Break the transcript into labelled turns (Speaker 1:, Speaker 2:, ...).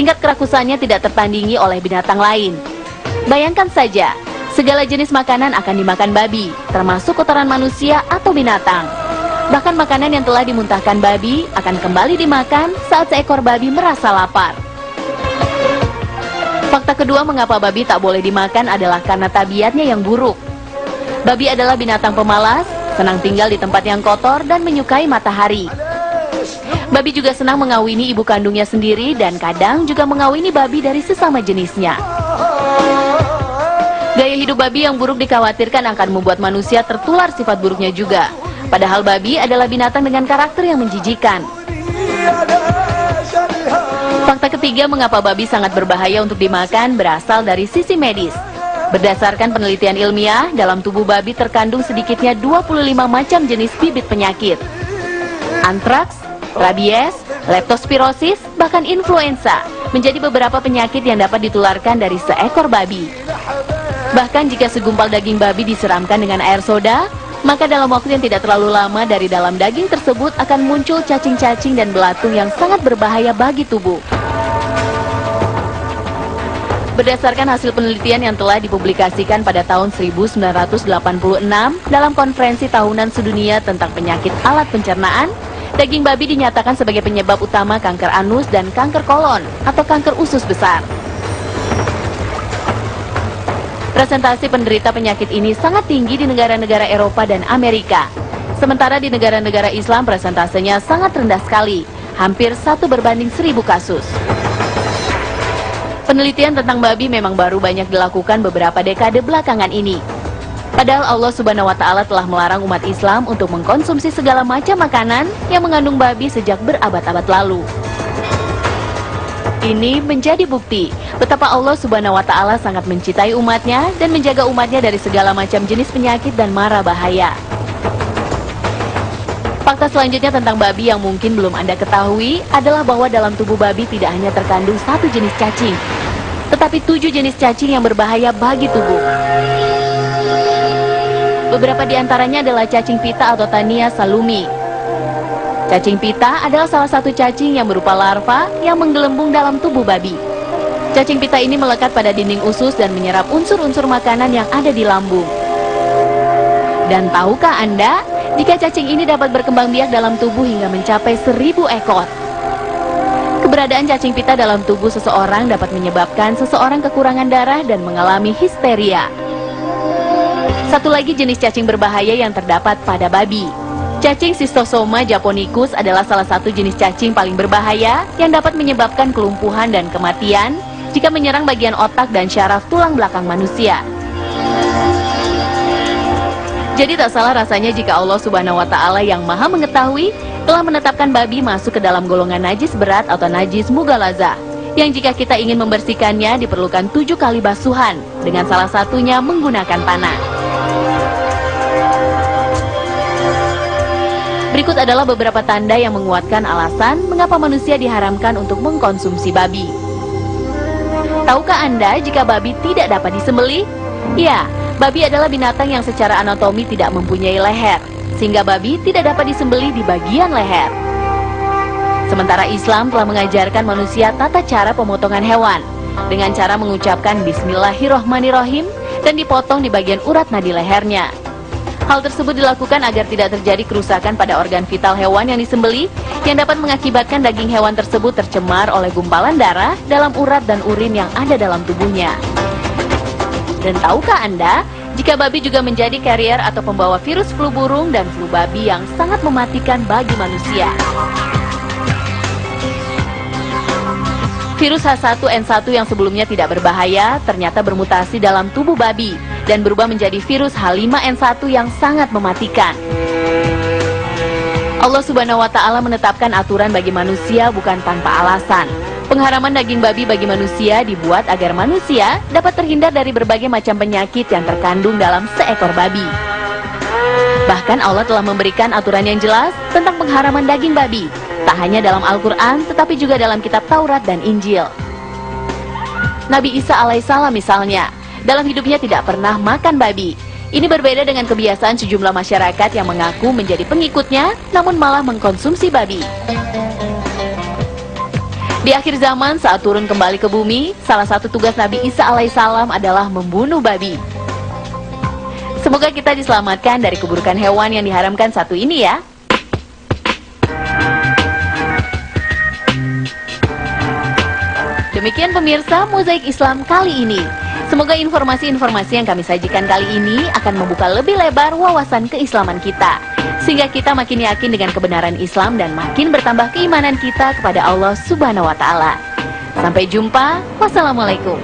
Speaker 1: tingkat kerakusannya tidak tertandingi oleh binatang lain. Bayangkan saja, segala jenis makanan akan dimakan babi, termasuk kotoran manusia atau binatang. Bahkan makanan yang telah dimuntahkan babi akan kembali dimakan saat seekor babi merasa lapar. Fakta kedua mengapa babi tak boleh dimakan adalah karena tabiatnya yang buruk. Babi adalah binatang pemalas, senang tinggal di tempat yang kotor dan menyukai matahari. Babi juga senang mengawini ibu kandungnya sendiri dan kadang juga mengawini babi dari sesama jenisnya. Gaya hidup babi yang buruk dikhawatirkan akan membuat manusia tertular sifat buruknya juga. Padahal babi adalah binatang dengan karakter yang menjijikan. Fakta ketiga mengapa babi sangat berbahaya untuk dimakan berasal dari sisi medis. Berdasarkan penelitian ilmiah, dalam tubuh babi terkandung sedikitnya 25 macam jenis bibit penyakit. Antraks, rabies, leptospirosis, bahkan influenza menjadi beberapa penyakit yang dapat ditularkan dari seekor babi. Bahkan jika segumpal daging babi disiramkan dengan air soda, maka dalam waktu yang tidak terlalu lama dari dalam daging tersebut akan muncul cacing-cacing dan belatung yang sangat berbahaya bagi tubuh. Berdasarkan hasil penelitian yang telah dipublikasikan pada tahun 1986 dalam konferensi tahunan sedunia tentang penyakit alat pencernaan, daging babi dinyatakan sebagai penyebab utama kanker anus dan kanker kolon atau kanker usus besar. Presentasi penderita penyakit ini sangat tinggi di negara-negara Eropa dan Amerika. Sementara di negara-negara Islam presentasenya sangat rendah sekali, hampir 1:1000 kasus. Penelitian tentang babi memang baru banyak dilakukan beberapa dekade belakangan ini. Padahal Allah Subhanahu wa Ta'ala telah melarang umat Islam untuk mengkonsumsi segala macam makanan yang mengandung babi sejak berabad-abad lalu. Ini menjadi bukti betapa Allah Subhanahu wa Ta'ala sangat mencintai umatnya dan menjaga umatnya dari segala macam jenis penyakit dan mara bahaya. Fakta selanjutnya tentang babi yang mungkin belum Anda ketahui adalah bahwa dalam tubuh babi tidak hanya terkandung satu jenis cacing, tetapi 7 jenis cacing yang berbahaya bagi tubuh. Beberapa di antaranya adalah cacing pita atau Tania salumi. Cacing pita adalah salah satu cacing yang berupa larva yang menggelembung dalam tubuh babi. Cacing pita ini melekat pada dinding usus dan menyerap unsur-unsur makanan yang ada di lambung. Dan tahukah Anda, jika cacing ini dapat berkembang biak dalam tubuh hingga mencapai 1000 ekor. Keberadaan cacing pita dalam tubuh seseorang dapat menyebabkan seseorang kekurangan darah dan mengalami histeria. Satu lagi jenis cacing berbahaya yang terdapat pada babi. Cacing Schistosoma japonicus adalah salah satu jenis cacing paling berbahaya yang dapat menyebabkan kelumpuhan dan kematian jika menyerang bagian otak dan syaraf tulang belakang manusia. Jadi tak salah rasanya jika Allah Subhanahu wa Ta'ala yang Maha Mengetahui telah menetapkan babi masuk ke dalam golongan najis berat atau najis mughalazah, yang jika kita ingin membersihkannya diperlukan 7 kali basuhan, dengan salah satunya menggunakan panah. Berikut adalah beberapa tanda yang menguatkan alasan mengapa manusia diharamkan untuk mengkonsumsi babi. Tahukah Anda jika babi tidak dapat disembelih? Ya, babi adalah binatang yang secara anatomi tidak mempunyai leher, sehingga babi tidak dapat disembelih di bagian leher. Sementara Islam telah mengajarkan manusia tata cara pemotongan hewan, dengan cara mengucapkan Bismillahirrohmanirrohim dan dipotong di bagian urat nadi lehernya. Hal tersebut dilakukan agar tidak terjadi kerusakan pada organ vital hewan yang disembelih, yang dapat mengakibatkan daging hewan tersebut tercemar oleh gumpalan darah dalam urat dan urin yang ada dalam tubuhnya. Dan tahukah Anda, jika babi juga menjadi karier atau pembawa virus flu burung dan flu babi yang sangat mematikan bagi manusia. Virus H1N1 yang sebelumnya tidak berbahaya ternyata bermutasi dalam tubuh babi dan berubah menjadi virus H5N1 yang sangat mematikan. Allah Subhanahu wa Ta'ala menetapkan aturan bagi manusia bukan tanpa alasan. Pengharaman daging babi bagi manusia dibuat agar manusia dapat terhindar dari berbagai macam penyakit yang terkandung dalam seekor babi. Bahkan Allah telah memberikan aturan yang jelas tentang pengharaman daging babi, tak hanya dalam Al-Quran, tetapi juga dalam kitab Taurat dan Injil. Nabi Isa alaihissalam misalnya, dalam hidupnya tidak pernah makan babi. Ini berbeda dengan kebiasaan sejumlah masyarakat yang mengaku menjadi pengikutnya, namun malah mengkonsumsi babi. Di Di akhir zaman saat turun kembali ke bumi, salah satu tugas Nabi Isa alaihissalam adalah membunuh babi. Semoga kita diselamatkan dari keburukan hewan yang diharamkan satu ini ya. Demikian pemirsa Mozaik Islam kali ini. Semoga informasi-informasi yang kami sajikan kali ini akan membuka lebih lebar wawasan keislaman kita, sehingga kita makin yakin dengan kebenaran Islam dan makin bertambah keimanan kita kepada Allah Subhanahu wa Ta'ala. Sampai jumpa, wassalamualaikum.